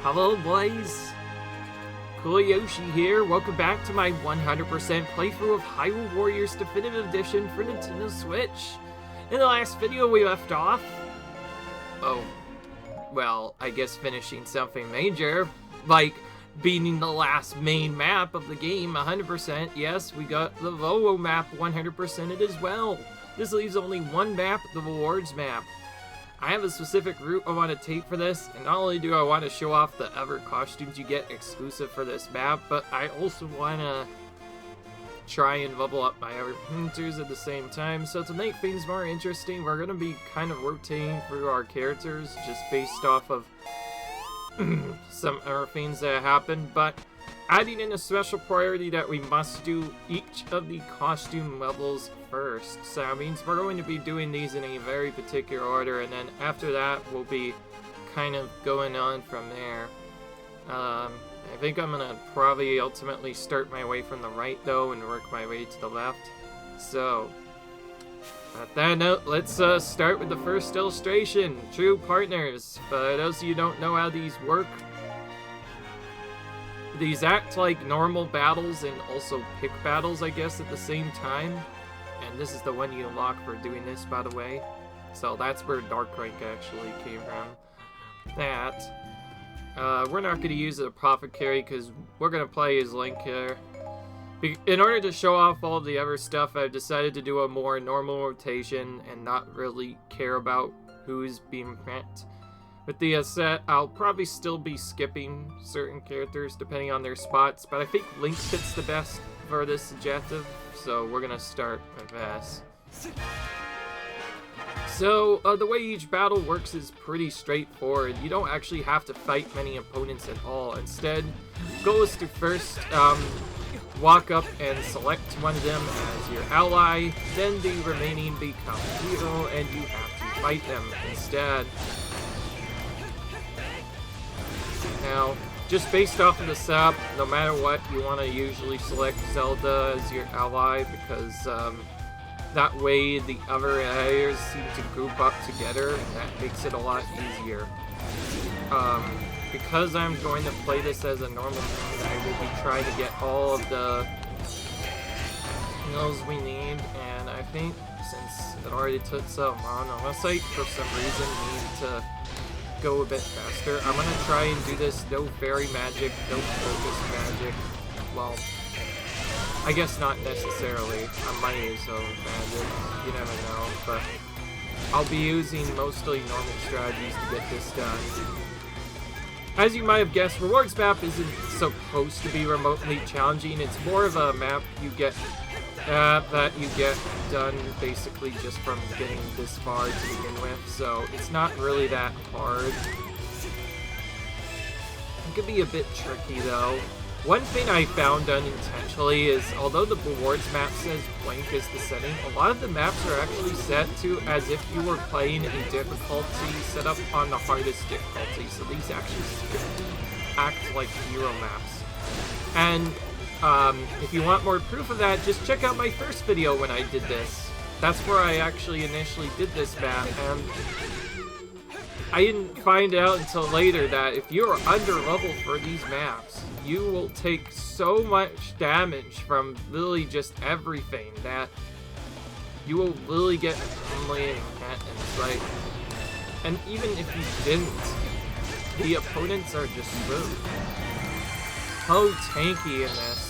Hello boys, Cool Yoshi here. Welcome back to my 100% playthrough of Hyrule Warriors Definitive Edition for Nintendo Switch. In the last video we left off, I guess finishing something major, like beating the last main map of the game 100%. Yes, we got the Volo map 100%ed as well. This leaves only one map, the rewards map. I have a specific route I want to take for this, and not only do I want to show off the other costumes you get exclusive for this map, but I also want to try and level up my other hunters at the same time. So to make things more interesting, we're going to be kind of rotating through our characters just based off of some other things that happen, but adding in a special priority that we must do each of the costume levels first. So that means we're going to be doing these in a very particular order, and then after that we'll be kind of going on from there. I think I'm gonna probably ultimately start my way from the right though and work my way to the left. So at that note, let's start with the first illustration, True Partners. For those of you who don't know how these work, these act like normal battles and also pick battles, I guess, at the same time. And this is the one you unlock for doing this, by the way. So that's where Dark Rank actually came from. We're not going to use a Apothecary because we're going to play as Link here. In order to show off all the other stuff, I've decided to do a more normal rotation and not really care about who's being picked. With the set, I'll probably still be skipping certain characters depending on their spots, but I think Link fits the best for this objective, so we're gonna start with this. So, the way each battle works is pretty straightforward. You don't actually have to fight many opponents at all. Instead, the goal is to first walk up and select one of them as your ally, then the remaining become hero, and you have to fight them instead. Now, just based off of the setup, no matter what, you want to usually select Zelda as your ally because that way the other players seem to group up together, and that makes it a lot easier. Because I'm going to play this as a normal thing, I will be trying to get all of the skills we need, and I think since it already took so long, unless I for some reason need to go a bit faster, I'm gonna try and do this no fairy magic, no focus magic. Well, I guess not necessarily. I might use some magic, you never know, but I'll be using mostly normal strategies to get this done. As you might have guessed, Rewards map isn't supposed to be remotely challenging. It's more of a map you get that you get done basically just from getting this far to begin with, so it's not really that hard. It could be a bit tricky though. One thing I found unintentionally is, although the rewards map says blank is the setting, a lot of the maps are actually set to as if you were playing a difficulty set up on the hardest difficulty, so these actually act like hero maps. And if you want more proof of that, just check out my first video when I did this. That's where I actually initially did this map, and I didn't find out until later that if you're under level for these maps, you will take so much damage from literally just everything that you will really get annihilated, and it's like, and even if you didn't, the opponents are just screwed. So tanky in this.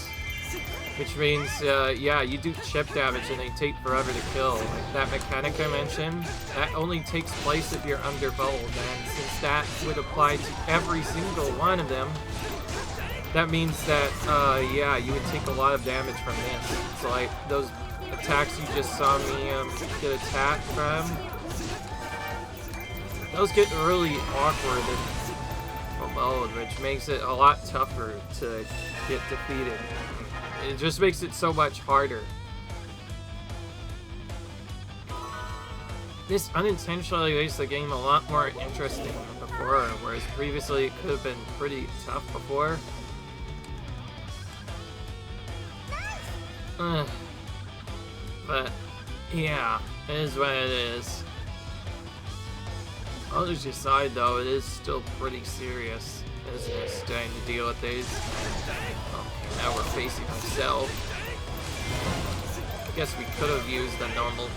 Which means, yeah, you do chip damage and they take forever to kill. Like that mechanic I mentioned, that only takes place if you're under-leveled, and since that would apply to every single one of them, that means that, yeah, you would take a lot of damage from this. So, like, those attacks you just saw me get attacked from, those get really awkward and remote, which makes it a lot tougher to get defeated. It just makes it so much harder. This unintentionally makes the game a lot more interesting than before, whereas previously it could have been pretty tough before. But, yeah, it is what it is. On the side, though, it is still pretty serious, isn't it? Starting to deal with these. Okay, now we're facing ourselves. I guess we could have used the normal,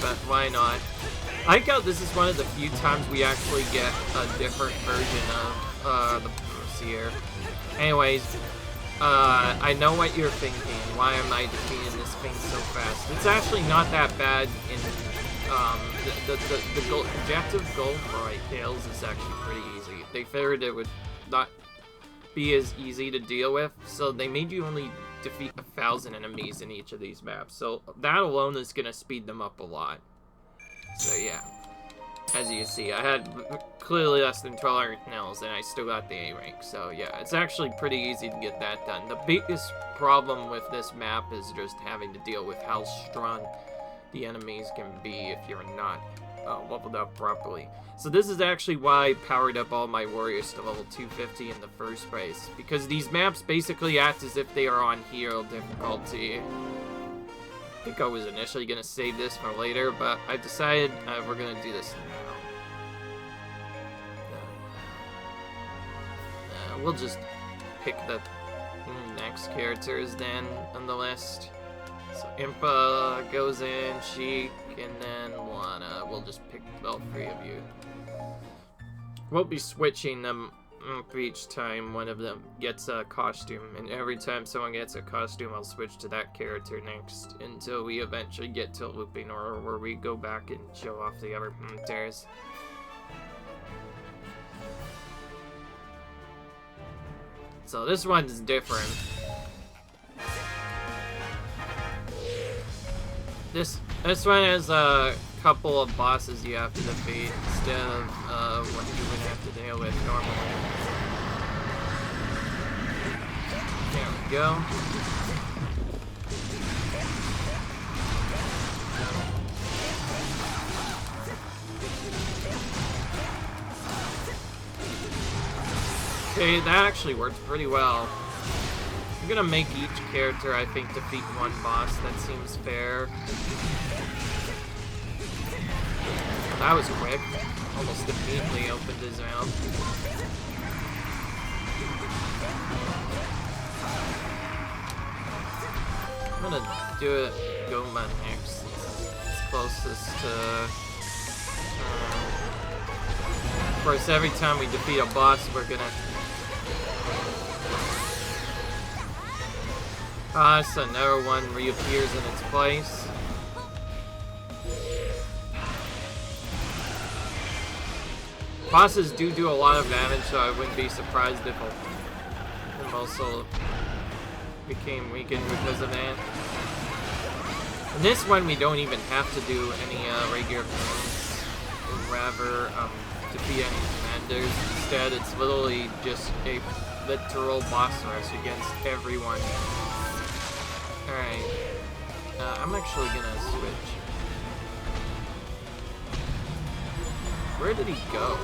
but why not? I like how this is one of the few times we actually get a different version of the boss here. Anyways, I know what you're thinking. Why am I defeating this thing so fast? It's actually not that bad in the objective goal for Tails is actually pretty easy. They figured it would not be as easy to deal with, so they made you only defeat 1,000 enemies in each of these maps. So that alone is gonna speed them up a lot. So yeah, as you can see, I had clearly less than 1,200 nails, and I still got the A rank. So yeah, it's actually pretty easy to get that done. The biggest problem with this map is just having to deal with how strong the enemies can be if you're not leveled up properly. So this is actually why I powered up all my warriors to level 250 in the first place, because these maps basically act as if they are on hero difficulty. I think I was initially going to save this for later, but I decided we're going to do this now. We'll just pick the next characters then on the list. So Impa goes in, Sheik, and then Lana. We'll just pick all three of you. We'll be switching them each time one of them gets a costume, and every time someone gets a costume, I'll switch to that character next until we eventually get to looping order where we go back and show off the other characters. So this one's different. This one has a couple of bosses you have to defeat instead of what you would have to deal with normally. There we go. Okay, that actually worked pretty well. I'm gonna make each character, I think, defeat one boss. That seems fair. That was quick. Almost immediately opened his mouth. I'm gonna do it Goma next. It's closest to... of course, every time we defeat a boss, we're gonna... so another one reappears in its place. Bosses do a lot of damage, so I wouldn't be surprised if them also became weakened because of that. In this one, we don't even have to do any regular commands, or rather defeat any commanders. Instead, it's literally just a literal boss rush against everyone. Alright, I'm actually gonna switch. Where did he go?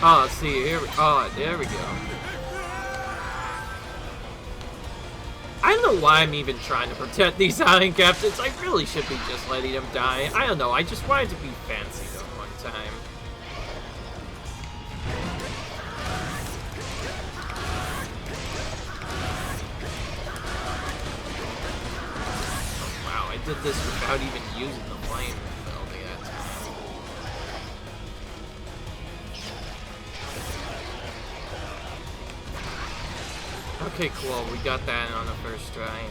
Oh, see, here we, oh, there we go. I don't know why I'm even trying to protect these island captains. I really should be just letting them die. I don't know, I just wanted to be fancy though one time. I did this without even using the flame ability that time. Okay, cool. We got that on the first try.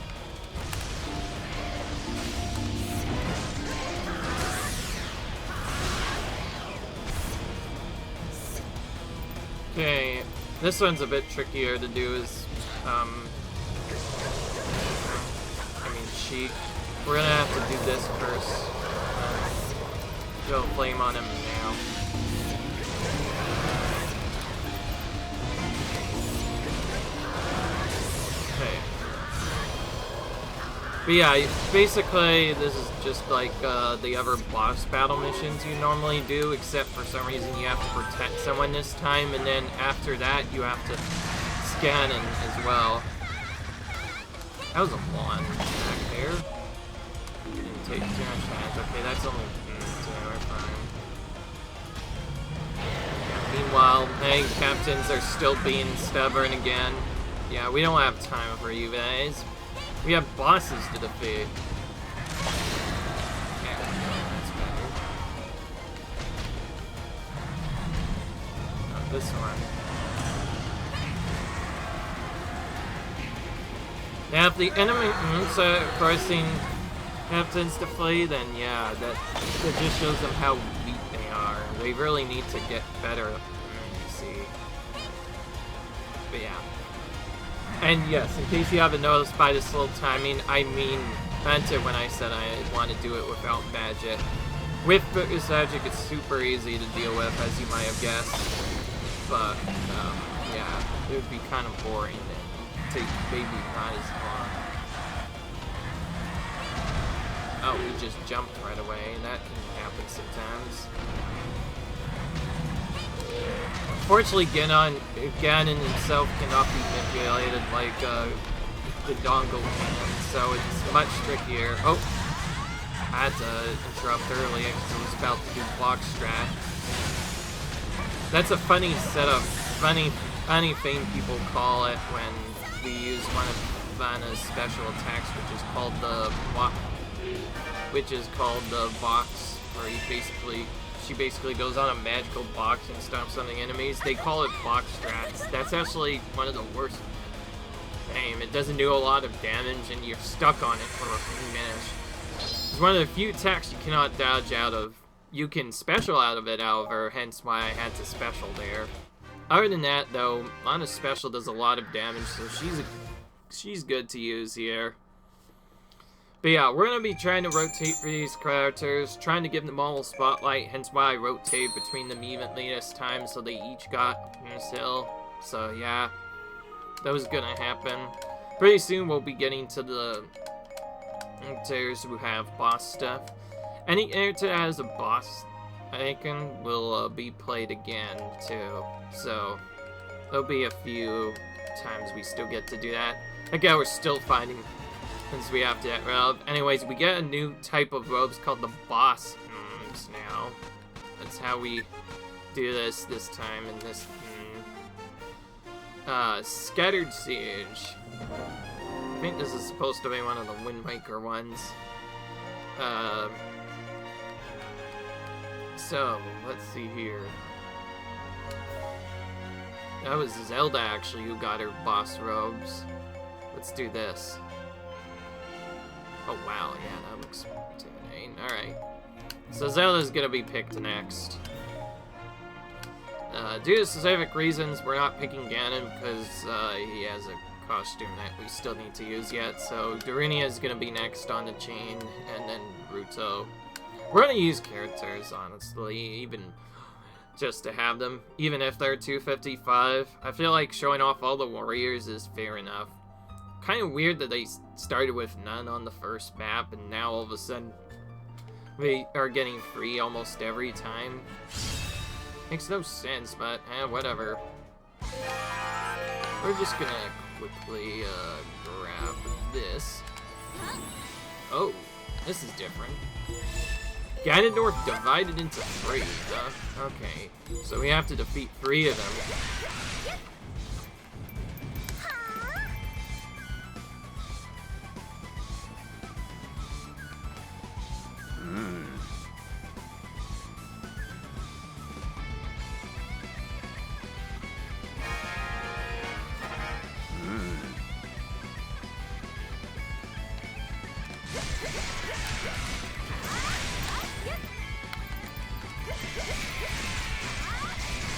Okay, this one's a bit trickier to do. Is Sheik. We're gonna have to do this first. Go flame on him now. Okay. But yeah, basically this is just like the other boss battle missions you normally do, except for some reason you have to protect someone this time, and then after that you have to scan him as well. That was a lot back there. take too much damage. Okay, that's only 2, so we're fine. Yeah, meanwhile, hey, captains are still being stubborn again. Yeah, we don't have time for you guys. We have bosses to defeat. Yeah, that's better. Not this one. Now, if the enemy are forcing captains to flee, then yeah, that just shows them how weak they are. They really need to get better, you see. But yeah. And yes, in case you haven't noticed by the slow timing, I meant it when I said I want to do it without magic. With focus magic, it's super easy to deal with, as you might have guessed. But, yeah, it would be kind of boring. Take maybe not as long. Oh, we just jumped right away. That can happen sometimes. Unfortunately, Ganon himself cannot be manipulated like the dongle can, so it's much trickier. Oh, I had to interrupt earlier because I was about to do block strat. That's a funny setup, funny thing people call it when we use one of Vanna's special attacks, which is called the box, where she basically goes on a magical box and stomps on the enemies. They call it box strats. That's actually one of the worst game. It doesn't do a lot of damage, and you're stuck on it for a few minutes. It's one of the few attacks you cannot dodge out of. You can special out of it, however, hence why I had to special there. Other than that, though, Vanna's special does a lot of damage, so she's good to use here. But yeah, we're going to be trying to rotate for these characters, trying to give them all a spotlight, hence why I rotate between them evenly this time, so they each got this hill. So yeah, that was going to happen. Pretty soon we'll be getting to the characters who have boss stuff. Any character that has a boss icon will be played again too, so there'll be a few times we still get to do that. Again, we're still finding things we have to get rid of. Anyways, we get a new type of robes called the boss now. That's how we do this time in this Scattered Siege. I think this is supposed to be one of the Windmaker ones. So, let's see here. That was Zelda, actually, who got her boss robes. Let's do this. Oh, wow, yeah, that looks intimidating. Alright. So Zelda's gonna be picked next. Due to specific reasons, we're not picking Ganon because he has a costume that we still need to use yet. So Darunia is gonna be next on the chain, and then Ruto. We're gonna use characters, honestly, even just to have them, even if they're 255. I feel like showing off all the warriors is fair enough. Kind of weird that they started with none on the first map, and now all of a sudden we are getting free almost every time. Makes no sense, but whatever. We're just gonna quickly grab this. Oh, this is different. Ganondorf divided into 3, huh? Okay, so we have to defeat 3 of them.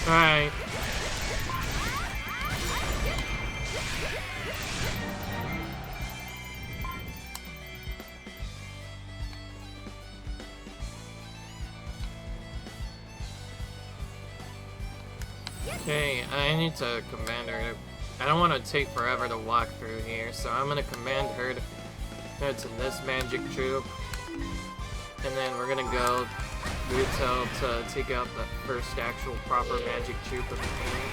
Alright. Okay, I need to command her. I don't want to take forever to walk through here, so I'm going to command her to go to this magic troop. And then we're going to go Ruto to take out the first actual proper magic troop of the game.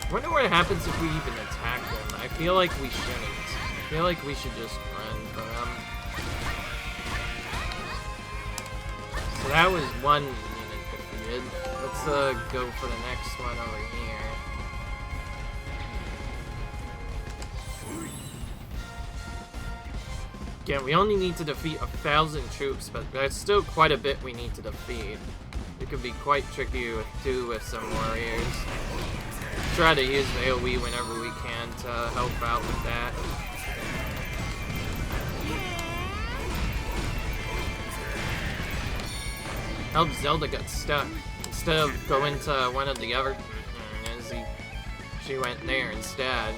I wonder what happens if we even attack them. I feel like we shouldn't. I feel like we should just run for them. So that was one unit defeated. Let's go for the next one over here. Again, we only need to defeat 1,000 troops, but that's still quite a bit we need to defeat. It could be quite tricky with some warriors. Try to use AoE whenever we can to help out with that. Help Zelda got stuck. Instead of going to one of the other, she went there instead.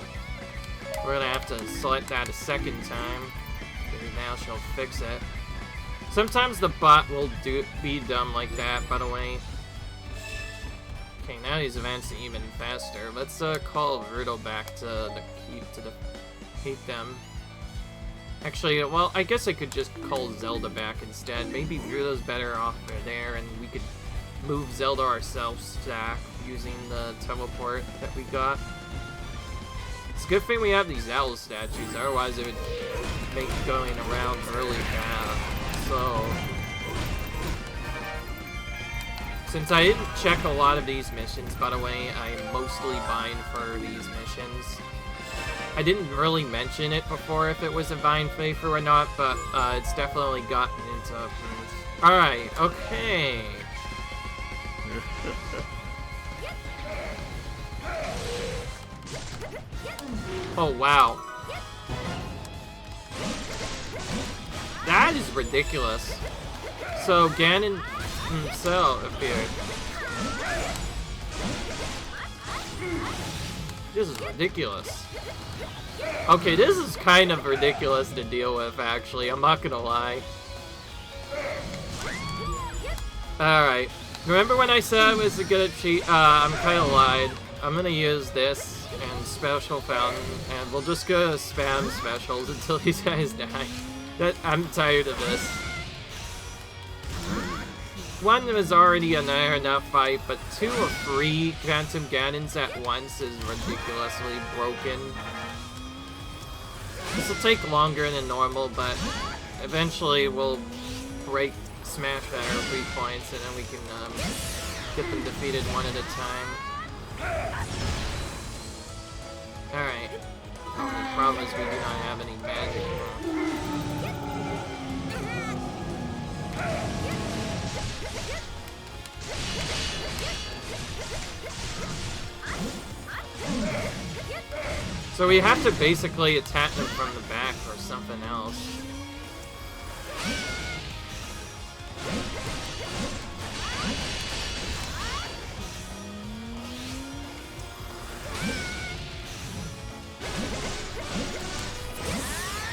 We're gonna have to select that a second time. Maybe now she'll fix it. Sometimes the bot will be dumb like that, by the way. Okay, now he's advancing even faster. Let's call Hyrule back to the keep to defeat them. Actually, well, I guess I could just call Zelda back instead. Maybe Hyrule's better off there, and we could move Zelda ourselves back using the teleport that we got. It's a good thing we have these owl statues, otherwise it would make going around really bad. So, since I didn't check a lot of these missions, by the way, I'm mostly buying for these missions. I didn't really mention it before if it was a Vine favor or not, but it's definitely gotten into... Alright, okay. Oh, wow. That is ridiculous. So, Ganon himself appeared. This is ridiculous. Okay, this is kind of ridiculous to deal with, actually. I'm not gonna lie. Alright. Remember when I said I was good at cheat? I'm kind of lied. I'm gonna use this and Special Fountain, and we'll just go spam specials until these guys die. I'm tired of this. One was already an enough fight, but 2 or 3 Phantom Ganons at once is ridiculously broken. This will take longer than normal, but eventually we'll smash that at 3 points, and then we can get them defeated one at a time. Alright. The problem is we do not have any magic. So we have to basically attack them from the back or something else.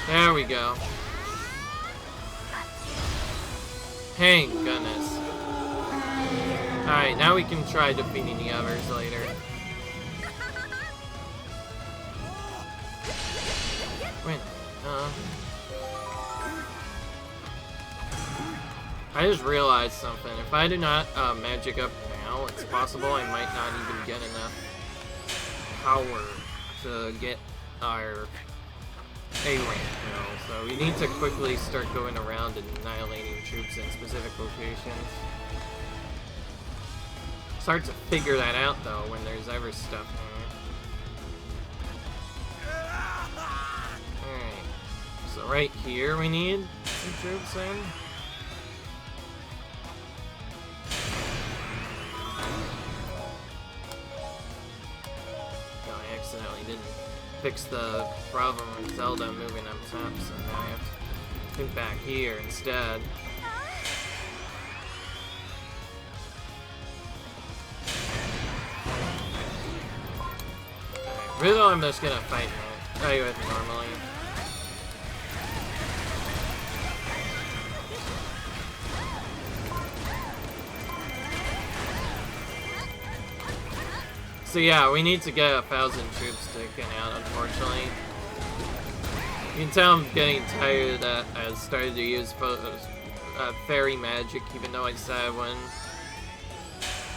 There we go. Thank goodness. Alright, now we can try defeating the others later. Wait, I just realized something. If I do not magic up now, it's possible I might not even get enough power to get our A rank now. So we need to quickly start going around and annihilating troops in specific locations. It's hard to figure that out though when there's ever stuff in there. Alright. So right here we need some troops in. No, I accidentally didn't fix the problem with Zelda moving up top, so now I have to think back here instead. Really, I'm just gonna fight with normally. So yeah, we need to get 1,000 troops taken out, unfortunately. You can tell I'm getting tired that I started to use fairy magic, even though I said I wouldn't.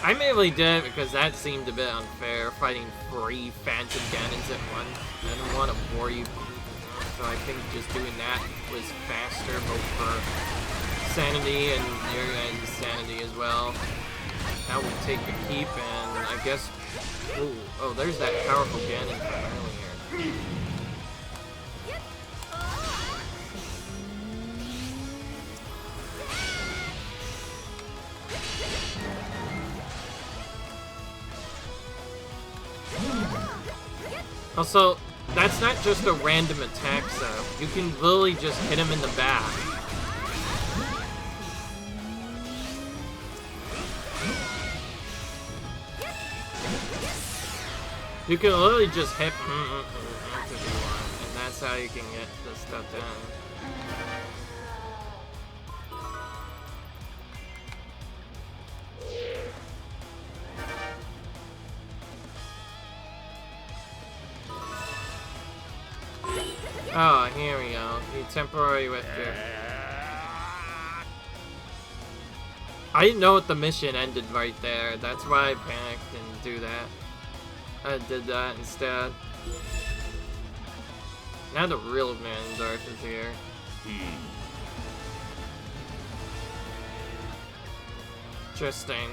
I mainly did it because that seemed a bit unfair, fighting 3 Phantom Ganons at once. I don't want to bore you So I think just doing that was faster, both for sanity and your guys' sanity as well. Now we take the keep, and I guess... Ooh, oh, there's that powerful Ganon from earlier. Also, that's not just a random attack, though. You can literally just hit him in the back. You can literally just hit if you want, and that's how you can get this stuff done. Oh, here we go. You temporarily with you. I didn't know what the mission ended right there. That's why I panicked and do that. I did that instead. Now the real Ganondorf is here. Interesting.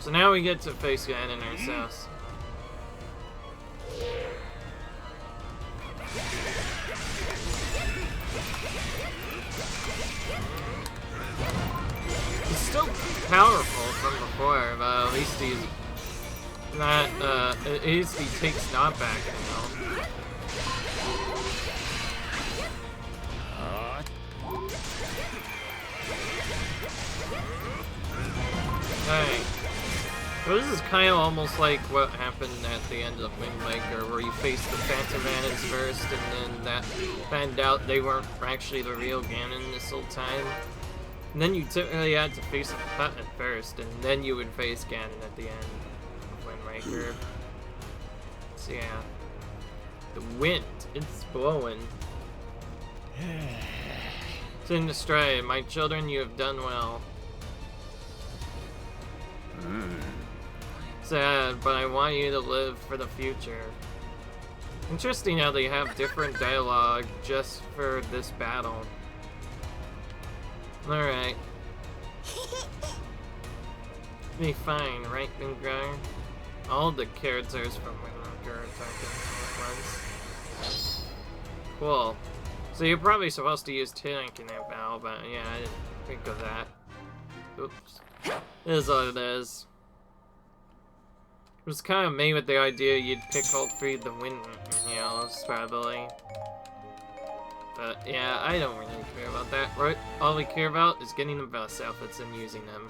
So now we get to face Ganon ourselves. He's still powerful from before, but at least he's not, at least he takes knockback now. Hey. So this is kind of almost like what happened at the end of Wind Waker, where you faced the Phantom Ganons first, and then that found out they weren't actually the real Ganon this whole time. And then you typically had to face a button first, and then you would face Ganon at the end of Wind Waker. So yeah. The wind, it's blowing. Sing astray, my children, you have done well. Sad, but I want you to live for the future. Interesting how they have different dialogue just for this battle. Alright. Be fine, right, Bingar? All the characters from Wind Waker are talking at once. Cool. So you're probably supposed to use Tank in that battle, but yeah, I didn't think of that. Oops. It is what it is. It was kind of made with the idea you'd pick all three of the wind yellows, probably. But yeah, I don't really care about that. Right? All we care about is getting the best outfits and using them.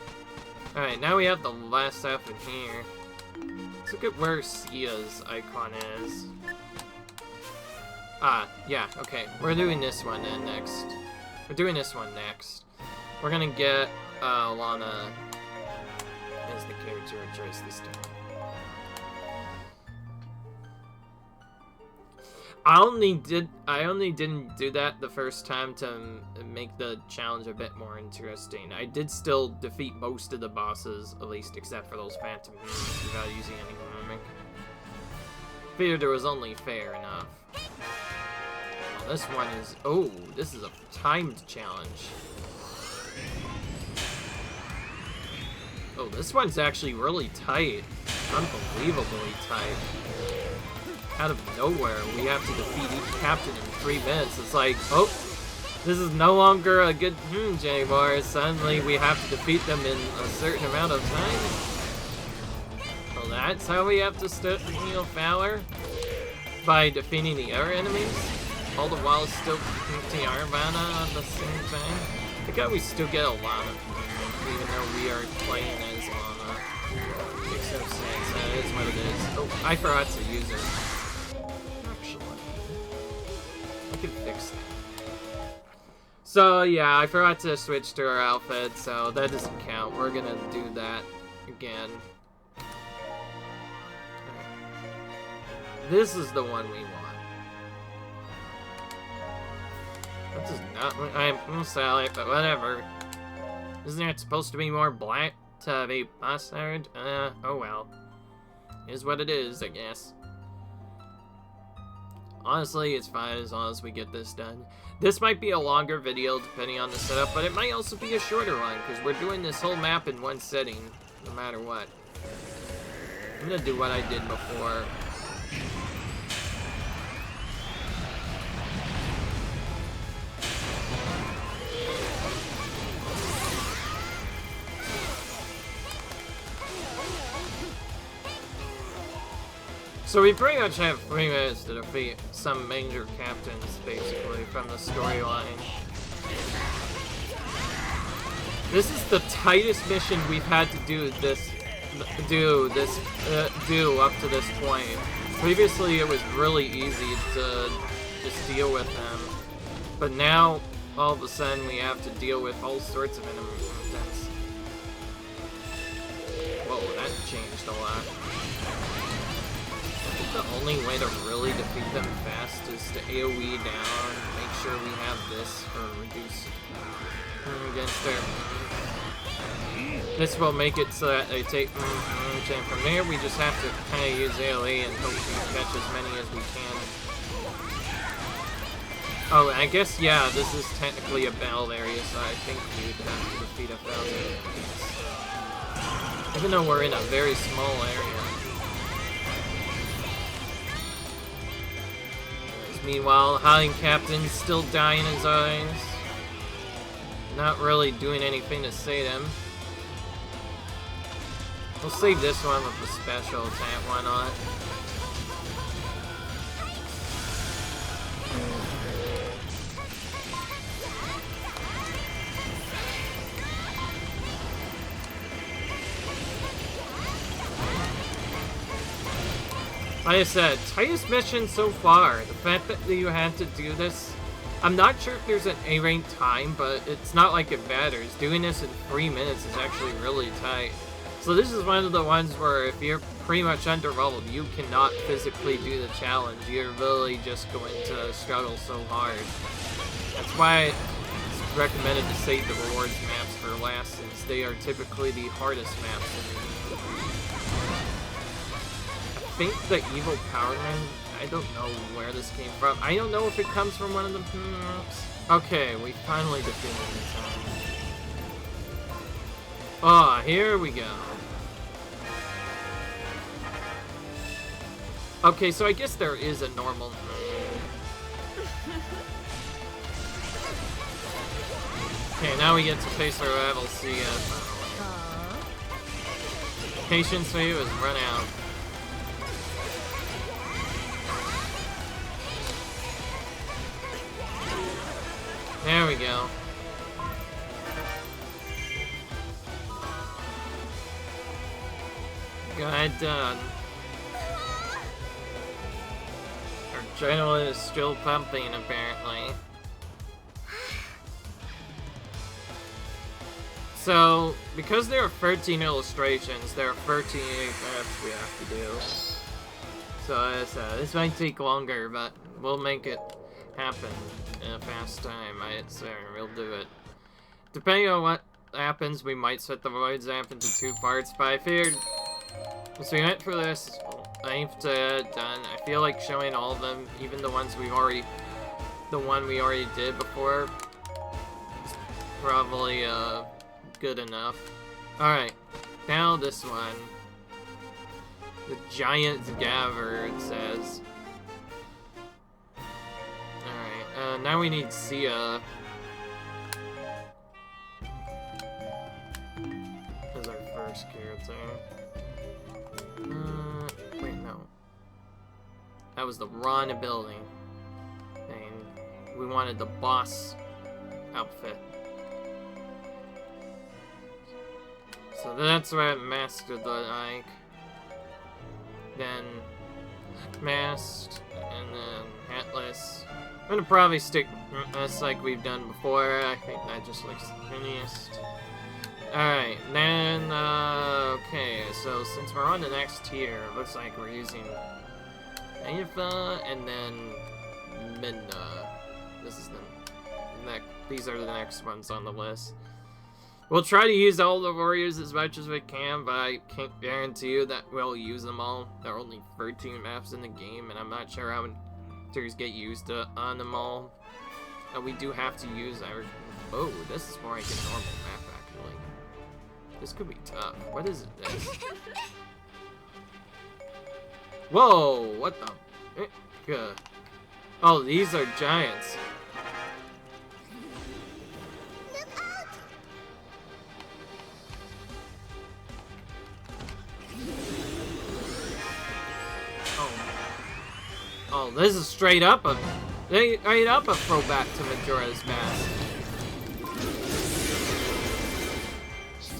Alright, now we have the last outfit here. Let's look at where Sia's icon is. Ah, yeah, okay. We're doing this one then next. We're doing this one next. We're gonna get Lana as the character of choice this time. I only didn't do that the first time to make the challenge a bit more interesting. I did still defeat most of the bosses, at least except for those Phantom Ganons, without using any mimic. Figured it was only fair enough. Well, this one is... Oh, this is a timed challenge. Oh, this one's actually really tight. Unbelievably tight. Out of nowhere, we have to defeat each captain in 3 minutes. It's like, oh, this is no longer a good anymore. Suddenly we have to defeat them in a certain amount of time. Well, that's how we have to heal Fowler? By defeating the other enemies? All the while still defeating Arvana at the same time? I think how we still get a lot of them, even though we are playing as Lana. Makes no sense. That is what it is. Oh, I forgot to use it. I can fix that. So yeah, I forgot to switch to our outfit, so that doesn't count. We're gonna do that again. This is the one we want. That does not. I'm sorry, but whatever. Isn't it supposed to be more black to be mustard? Oh well. is what it is, I guess. Honestly, it's fine as long as we get this done. This might be a longer video depending on the setup, but it might also be a shorter one because we're doing this whole map in one sitting, no matter what. I'm gonna do what I did before. So we pretty much have 3 minutes to defeat some major captains, basically, from the storyline. This is the tightest mission we've had to do up to this point. Previously, it was really easy to just deal with them, but now all of a sudden we have to deal with all sorts of enemies. Whoa, that changed a lot. The only way to really defeat them fast is to AoE down, make sure we have this for reduce against their. This will make it so that they take and from there we just have to kind of use AoE and hope we catch as many as we can. Oh, I guess, yeah, this is technically a battle area, so I think we'd have to defeat 1,000. Even though we're in a very small area. Meanwhile, the hiding captain's still dying in his eyes. Not really doing anything to save him. We'll save this one with the special attack, why not? Like I said, tightest mission so far. The fact that you had to do this, I'm not sure if there's an A-rank time, but it's not like it matters. Doing this in 3 minutes is actually really tight. So this is one of the ones where if you're pretty much under-leveled, you cannot physically do the challenge. You're really just going to struggle so hard. That's why it's recommended to save the rewards maps for last, since they are typically the hardest maps in the game. I think the evil Power Man, I don't know where this came from. I don't know if it comes from one of the maps. Okay, we finally defeated this one. Oh, here we go. Okay, so I guess there is a normal. Okay, now we get to face our rival Sia. Patience for you has run out. There we go. Got done. Our adrenaline is still pumping, apparently. So, because there are 13 illustrations, there are 13 maps we have to do. So, this might take longer, but we'll make it happen in a fast time. I swear, we'll do it. Depending on what happens, we might split the void zap into 2 parts, but I figured, so we went for this, I've done. I feel like showing all of them, even the ones we've already, the one we already did before, is probably, good enough. Alright, now this one. The Giant Gaver, it says. Alright, now we need Sia. As our first character. Wait, no. That was the Ron ability thing. We wanted the boss outfit. So that's where Master the like. Then Masked, and then Hatless. I'm gonna probably stick this like we've done before. I think that just looks the prettiest. Alright, then, okay, so since we're on the next tier, it looks like we're using Ava and then Midna. These are the next ones on the list. We'll try to use all the warriors as much as we can, but I can't guarantee you that we'll use them all. There are only 13 maps in the game, and I'm not sure how many characters get used on them all. We do have to use our... Oh, this is more like a normal map, actually. This could be tough. What is this? Whoa, what the... Oh, these are giants. Oh, this is straight up a throwback to Majora's Mask.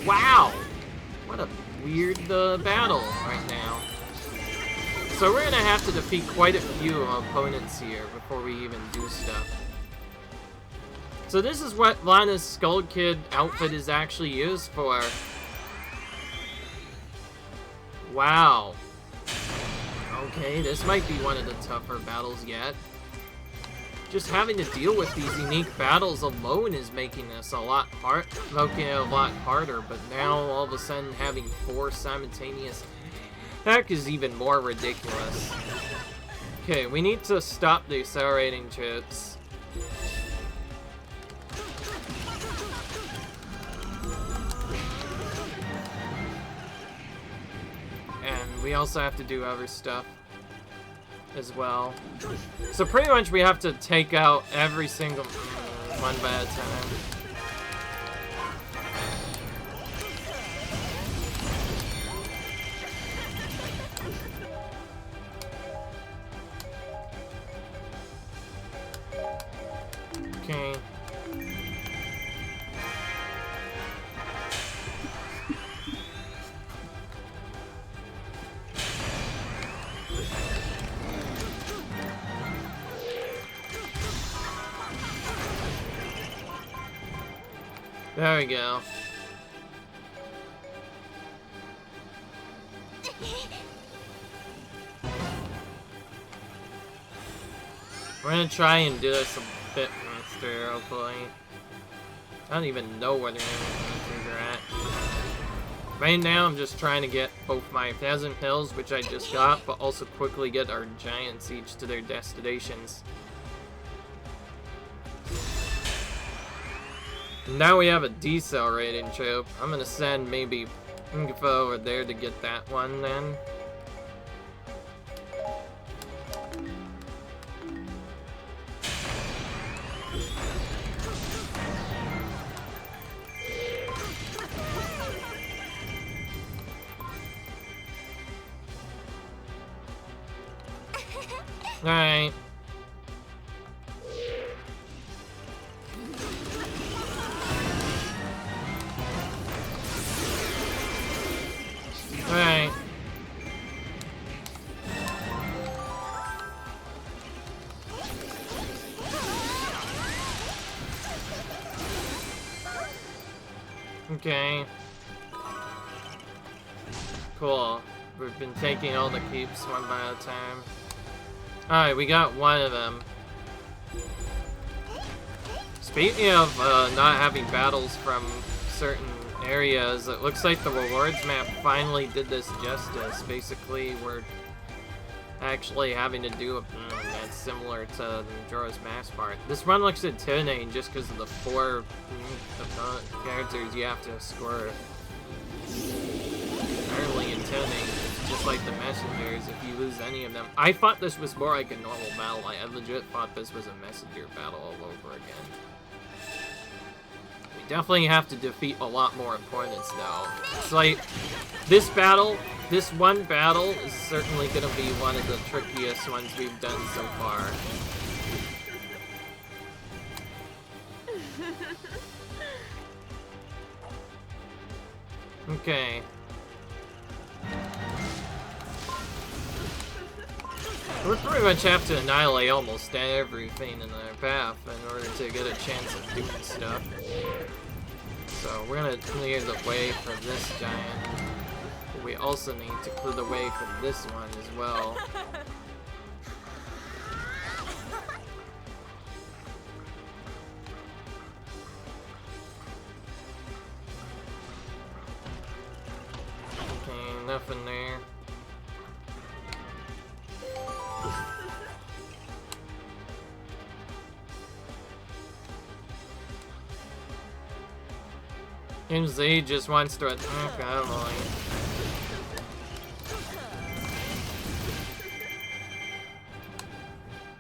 Wow, what a weird battle right now. So we're gonna have to defeat quite a few opponents here before we even do stuff. So this is what Lana's Skull Kid outfit is actually used for. Wow. Okay, this might be one of the tougher battles yet. Just having to deal with these unique battles alone is making this a lot harder, but now all of a sudden having 4 simultaneous attack is even more ridiculous. Okay, we need to stop the accelerating chips. And we also have to do other stuff as well. So pretty much we have to take out every single one by a time. Okay. There we go. We're gonna try and do this a bit faster, hopefully. I don't even know where the enemies are at. Right now, I'm just trying to get both my 1,000 pills, which I just got, but also quickly get our giants each to their destinations. Now we have a decelerating troop. I'm gonna send maybe Cucco over there to get that one then. Alright. Alright. Okay. Cool. We've been taking all the keeps one by a time. Alright, we got one of them. Speaking of not having battles from certain areas, it looks like the rewards map finally did this justice. Basically, we're actually having to do a that's similar to the Majora's Mask part. This one looks intimidating just because of the 4 characters you have to score. Fairly intimidating. It's just like the messengers, if you lose any of them. I thought this was more like a normal battle. I legit thought this was a messenger battle all over again. We definitely have to defeat a lot more opponents though. It's like, this one battle is certainly going to be one of the trickiest ones we've done so far. Okay. We pretty much have to annihilate almost everything in our path in order to get a chance of doing stuff. So we're gonna clear the way for this giant. But we also need to clear the way for this one as well. Okay, nothing there. MZ just wants to attack Emily.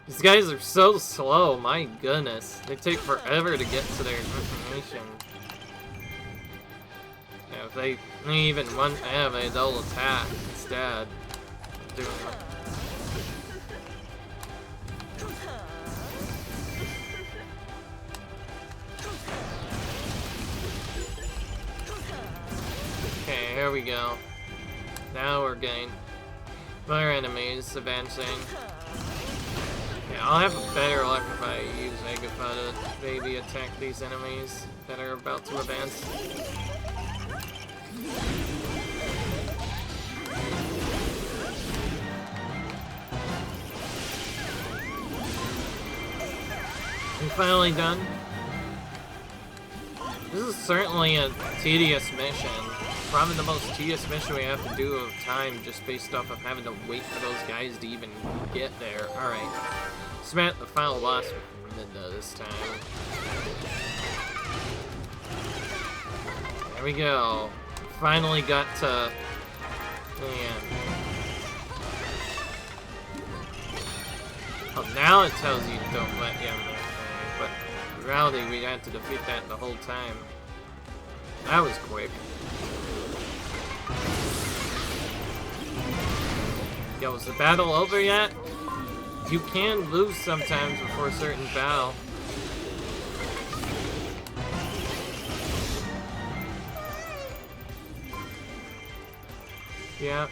These guys are so slow, my goodness. They take forever to get to their information. Yeah, if they even want to have a double attack instead. Doing it. Okay, here we go. Now we're getting more enemies advancing. Yeah, I'll have better luck if I use Agafa to maybe attack these enemies that are about to advance. I'm finally done. This is certainly a tedious mission. Probably the most tedious mission we have to do of time, just based off of having to wait for those guys to even get there. Alright. Smack the final boss with Midna this time. There we go. Finally got to... Man. Oh, now it tells you don't let him there. But in reality, we had to defeat that the whole time. That was quick. Yo, is the battle over yet? You can lose sometimes before a certain battle. Yeah.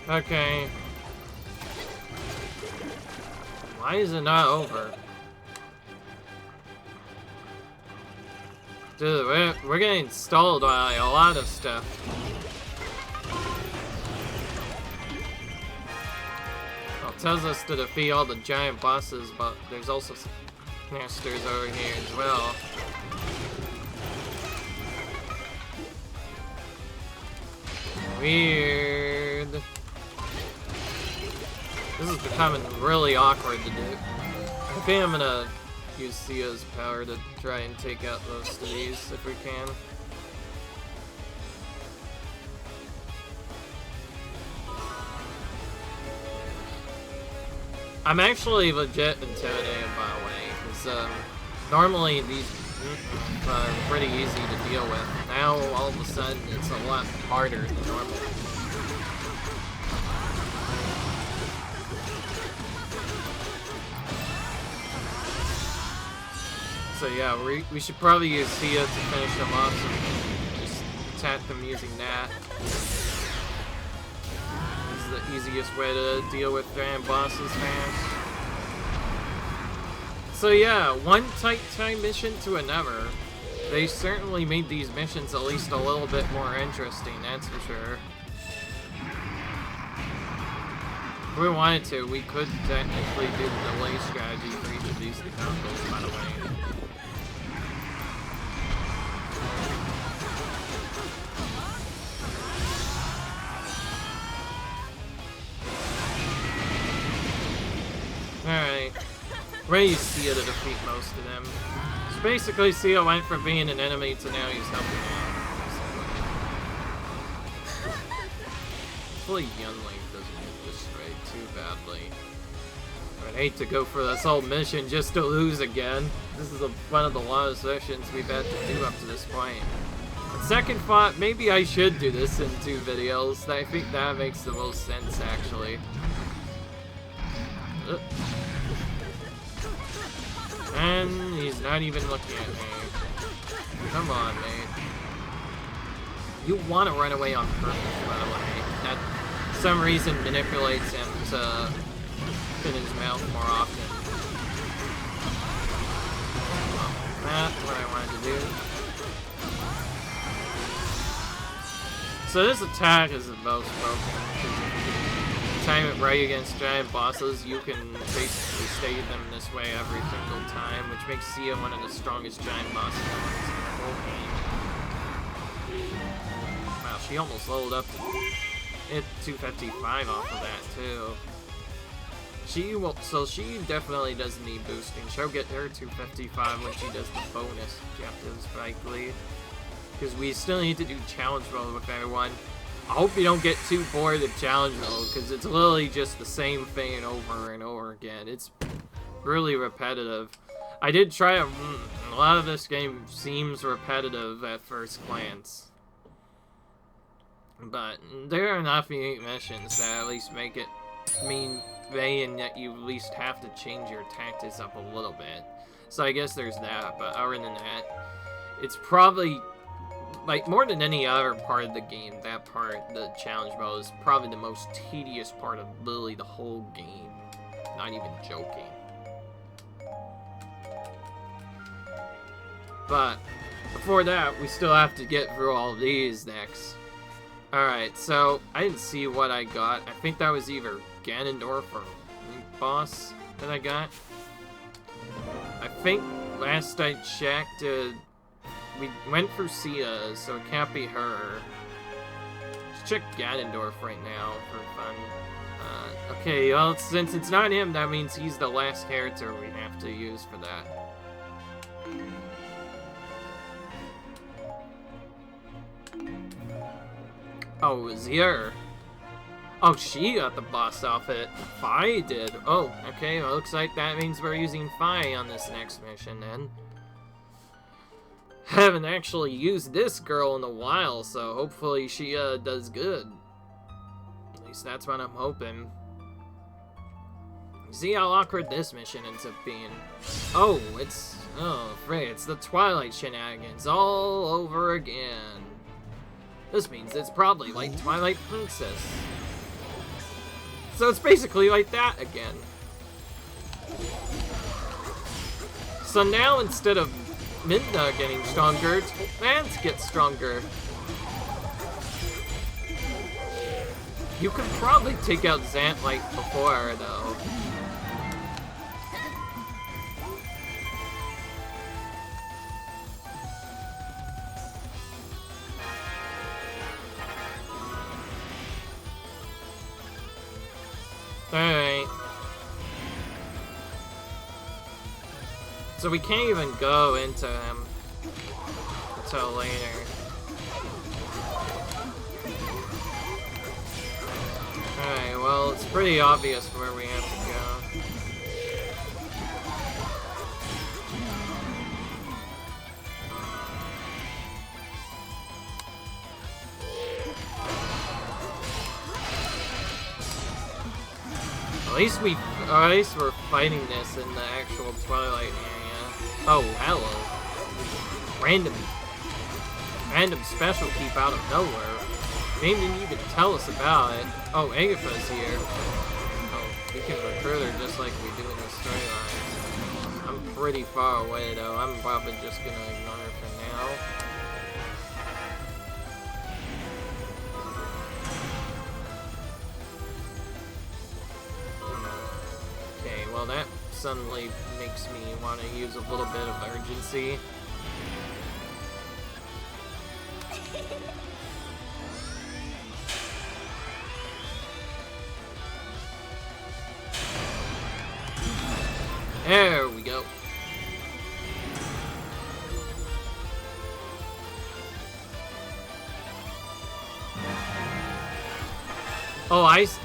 Okay. Why is it not over? Dude, we're getting stalled by a lot of stuff. Well, it tells us to defeat all the giant bosses, but there's also some masters over here as well. Weird. This is becoming really awkward to do. I think I'm gonna use Sia's power to try and take out most of these if we can. I'm actually legit intimidated, by the way, because normally these are pretty easy to deal with. Now all of a sudden it's a lot harder than normal. So yeah, we should probably use Sia to finish them off, and just attack them using that. This is the easiest way to deal with giant bosses fast. So yeah, one tight time mission to another. They certainly made these missions at least a little bit more interesting, that's for sure. If we wanted to, we could technically do the delay strategy for each of these combos, by the way. Alright. Ray Sia to defeat most of them. So basically, Sia went from being an enemy to now he's helping out. Hopefully Yunlink doesn't get destroyed too badly. I'd hate to go for this whole mission just to lose again. This is one of the longest sessions we've had to do up to this point. On second thought, maybe I should do this in 2 videos. I think that makes the most sense, actually. And he's not even looking at me. Come on, mate. You want to run away on purpose, by the way. That, for some reason, manipulates him to open his mouth more often. Well, that's what I wanted to do. So this attack is the most broken. time it right against giant bosses, you can basically stay them this way every single time, which makes Sia one of the strongest giant bosses in the whole game. Wow, she almost leveled up to hit 255 off of that too. So she definitely does need boosting. She'll get her 255 when she does the bonus objectives, likely. Because we still need to do challenge mode with everyone. I hope you don't get too bored of challenge mode, because it's literally just the same thing over and over again. It's really repetitive. I did try a lot of this game seems repetitive at first glance. But there are enough unique missions that at least make it mean that you at least have to change your tactics up a little bit. So I guess there's that, but other than that, it's probably, like, more than any other part of the game, that part, the challenge mode, is probably the most tedious part of literally the whole game. Not even joking. But before that, we still have to get through all these next. Alright, so I didn't see what I got. I think that was either Ganondorf or boss that I got. I think last I checked, we went for Sia, so it can't be her. Let's check Ganondorf right now for fun. Okay, well, since it's not him, that means he's the last character we have to use for that. Oh, it was her. Oh, she got the boss outfit. Fi did. Oh, okay, well, looks like that means we're using Fi on this next mission, then. Haven't actually used this girl in a while, so hopefully she does good. At least that's what I'm hoping. See how awkward this mission ends up being. Oh, it's the Twilight shenanigans all over again. This means it's probably like Twilight Princess. So it's basically like that again. So now instead of Midna getting stronger, Lance gets stronger. You could probably take out Zant like before, though. Alright. So we can't even go into him until later. Alright, well, it's pretty obvious where we have to go. At least we're fighting this in the actual Twilight area. Oh, hello. Random special keep out of nowhere. They didn't even tell us about it. Oh, Agatha's here. Oh, we can recruit her just like we do in the storyline. I'm pretty far away though. I'm probably just gonna ignore her for now. Well, that suddenly makes me want to use a little bit of urgency. There we go.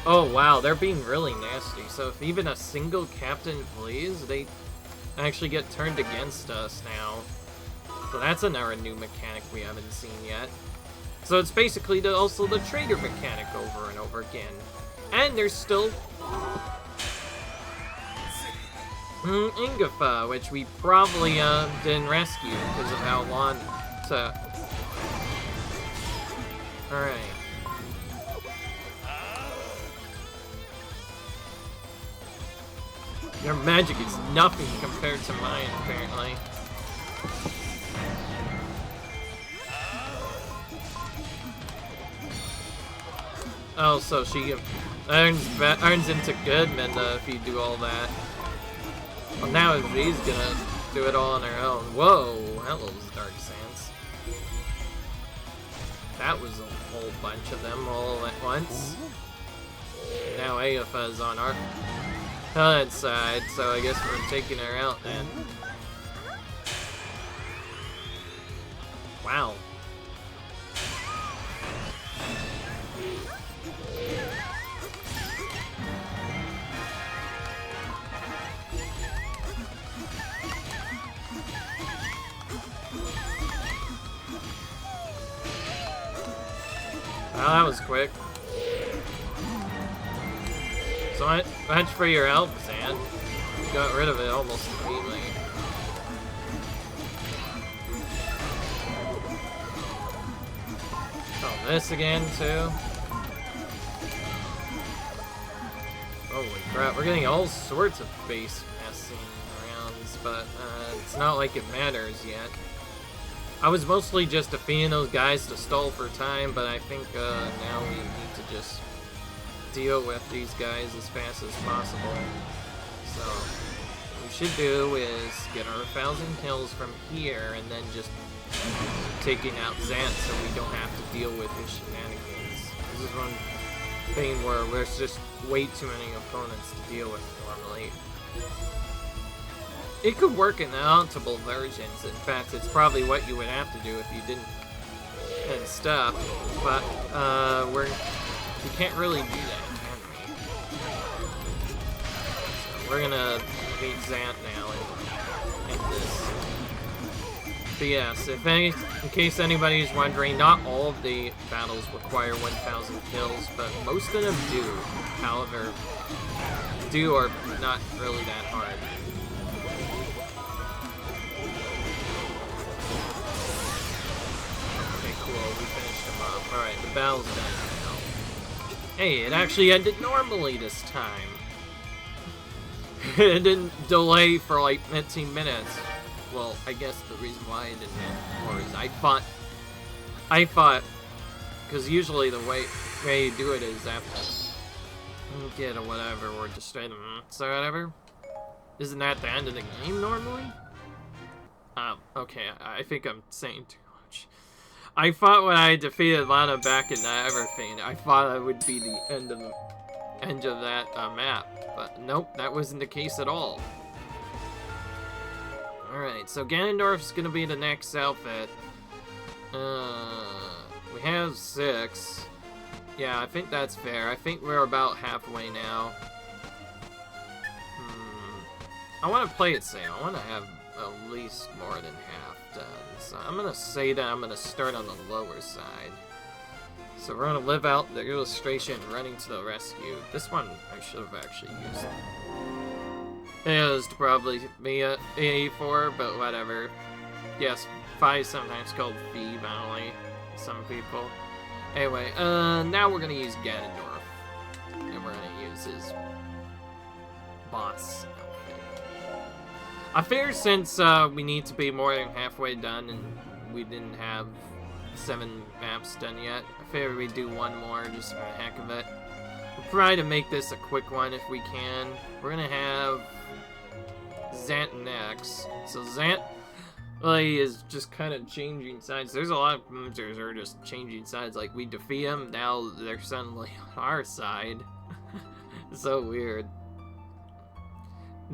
Oh wow, they're being really nasty. So if even a single captain flees, they actually get turned against us now. So that's another new mechanic we haven't seen yet. So it's basically also the traitor mechanic over and over again. And there's still Ingafa, which we probably didn't rescue because of how long it took. Alright. Your magic is nothing compared to mine, apparently. Oh, so she earns into good Minda if you do all that. Well, now if she's gonna do it all on her own. Whoa, hello, Dark Sands. That was a whole bunch of them all at once. Now Aofa's on our side, so I guess we're taking her out then. Wow. Well, that was quick. So much for your help, Zan. Got rid of it almost immediately. Oh, this again, too? Holy crap, we're getting all sorts of base passing rounds, but it's not like it matters yet. I was mostly just defeating those guys to stall for time, but I think now we need to just deal with these guys as fast as possible. So, what we should do is get our 1,000 kills from here, and then just taking out Zant so we don't have to deal with his shenanigans. This is one thing where there's just way too many opponents to deal with normally. It could work in the multiple versions. In fact, it's probably what you would have to do if you didn't and stuff. But we can't really do that, can we? So we're gonna beat Zant now and end this. But yes, in case anybody's wondering, not all of the battles require 1,000 kills, but most of them do. However, are not really that hard. Okay, cool. We finished him off. Alright, the battle's done now. Hey, it actually ended normally this time. It didn't delay for like 15 minutes. Well, I guess the reason why it didn't end more is I thought, because usually the way you do it is after get or whatever, or just straight so whatever. Isn't that the end of the game normally? Okay, I think I'm saying too much. I thought when I defeated Lana back in the Everthing, I thought it would be the end of that map, but nope, that wasn't the case at all. Alright, so Ganondorf's gonna be the next outfit. We have 6. Yeah, I think that's fair. I think we're about halfway now. I want to play it safe. I want to have at least more than half done. So I'm gonna say that I'm gonna start on the lower side. So we're gonna live out the illustration running to the rescue. This one I should have actually used. It was probably me at 84, but whatever. Yes, Phi is sometimes called Phoebe, only some people. Anyway, now we're gonna use Ganondorf. And we're gonna use his boss outfit. I figure since we need to be more than halfway done and we didn't have 7 maps done yet, I figure we do one more just for the heck of it. We'll try to make this a quick one if we can. We're gonna have Zant next. So Zant is just kind of changing sides. There's a lot of monsters that are just changing sides. Like, we defeat them, now they're suddenly on our side. So weird.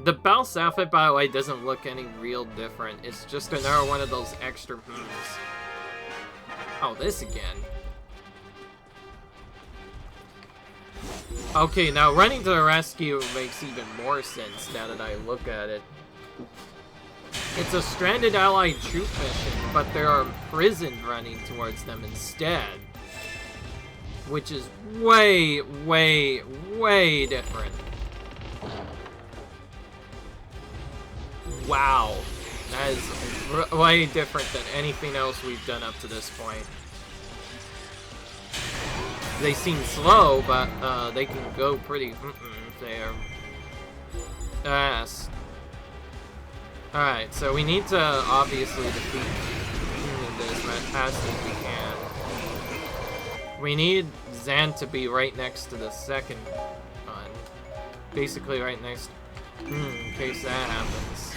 The Bounce outfit, by the way, doesn't look any real different. It's just another one of those extra moves. Oh, this again. Okay, now running to the rescue makes even more sense now that I look at it. It's a stranded allied troop mission, but there are imprisoned running towards them instead. Which is way, way, way different. Wow. That is way different than anything else we've done up to this point. They seem slow, but they can go pretty if they are fast. Alright, so we need to obviously defeat this as fast as we can. We need Zan to be right next to the second one. Basically right next... in case that happens.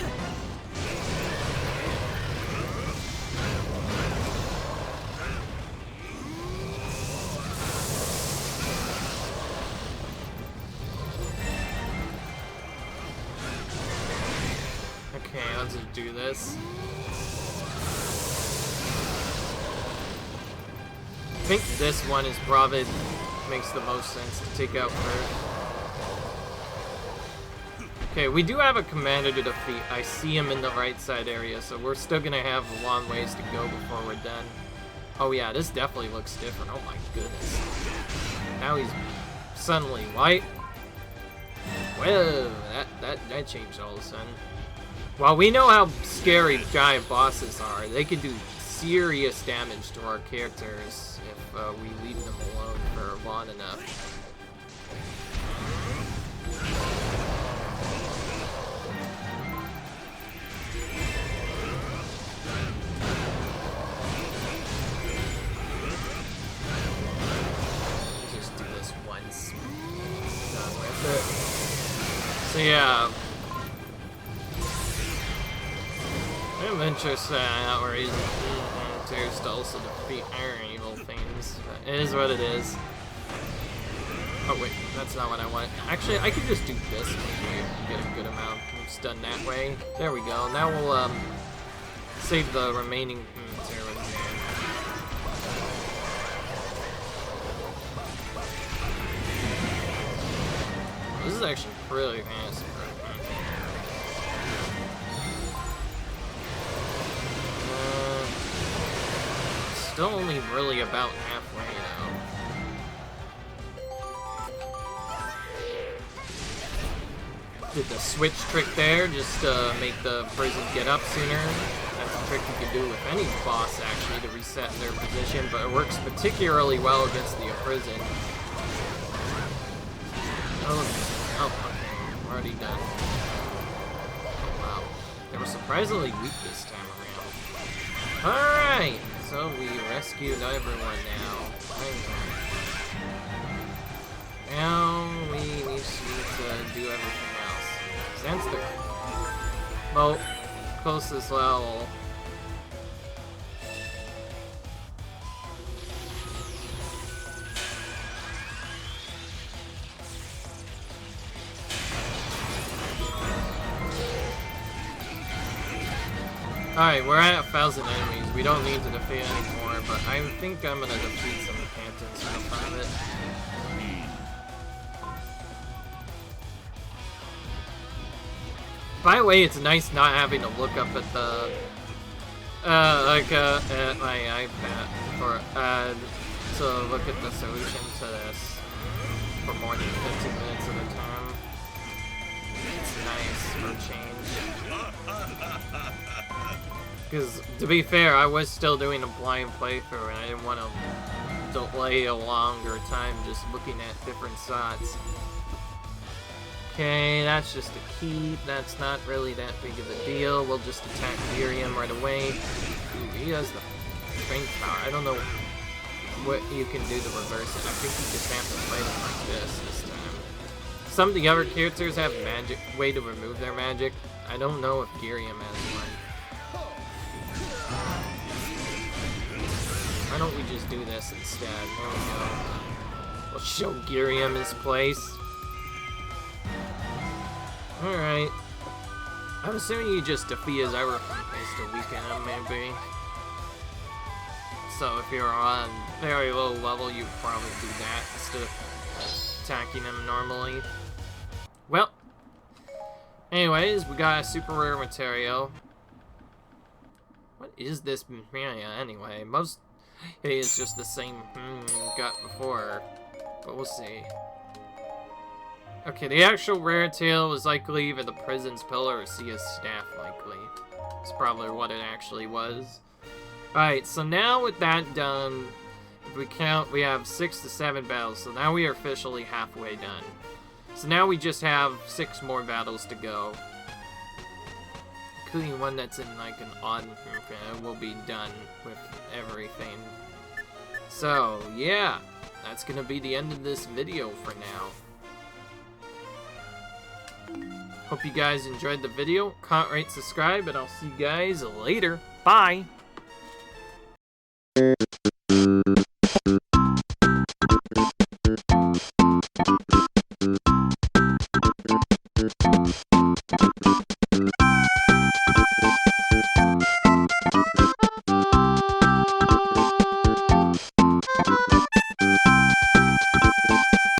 Okay, let's just do this. I think this one is probably makes the most sense to take out first. Okay, we do have a commander to defeat. I see him in the right side area, so we're still gonna have a long ways to go before we're done. Oh yeah, this definitely looks different. Oh my goodness. Now he's suddenly white. Whoa, that changed all of a sudden. Well, we know how scary giant bosses are. They can do serious damage to our characters if we leave them alone for long enough. Just do this once. Done with it. So yeah. I'm interested in how we're using characters to also defeat iron evil things. But it is what it is. Oh wait, that's not what I want. Actually, I could just do this maybe and get a good amount of stun that way. There we go. Now we'll save the remaining material in there. This is actually really nice. Still only really about halfway though. Did the switch trick there just to make the prison get up sooner. That's a trick you can do with any boss actually to reset their position, but it works particularly well against the prison. Oh, okay, we're already done. Oh, wow. They were surprisingly weak this time around. Alright! So we rescued everyone now. Now we need to do everything else. Since the well, closest level. Alright, we're at 1,000 enemies. We don't need to defeat anymore, but I think I'm gonna defeat some cantons for the fun of it. By the way, it's nice not having to look up at the at my iPad for to look at the solution to this for more than 15 minutes at a time. It's nice for change. Because, to be fair, I was still doing a blind playthrough, and I didn't want to delay a longer time just looking at different sides. Okay, that's just a keep. That's not really that big of a deal. We'll just attack Miriam right away. Ooh, he has the strength power. I don't know what you can do to reverse it. I think you just have to fight him like this time. Some of the other characters have magic way to remove their magic. I don't know if Girium has one. Why don't we just do this instead? There we go. We'll show Girium his place. Alright. I'm assuming you just defeat his everything is to weaken him, maybe. So if you're on very low level, you'd probably do that instead of attacking him normally. Well. Anyways, we got a super rare material. What is this materia anyway? Most it is just the same we got before, but we'll see. Okay, the actual rare tail was likely either the prison's pillar or Sia's staff, likely. It's probably what it actually was. Alright, so now with that done, if we count, we have 6 to 7 battles, so now we are officially halfway done. So now we just have 6 more battles to go. Including one that's in like an odd we'll be done with everything. So, yeah, that's going to be the end of this video for now. Hope you guys enjoyed the video. Comment, rate, subscribe, and I'll see you guys later. Bye!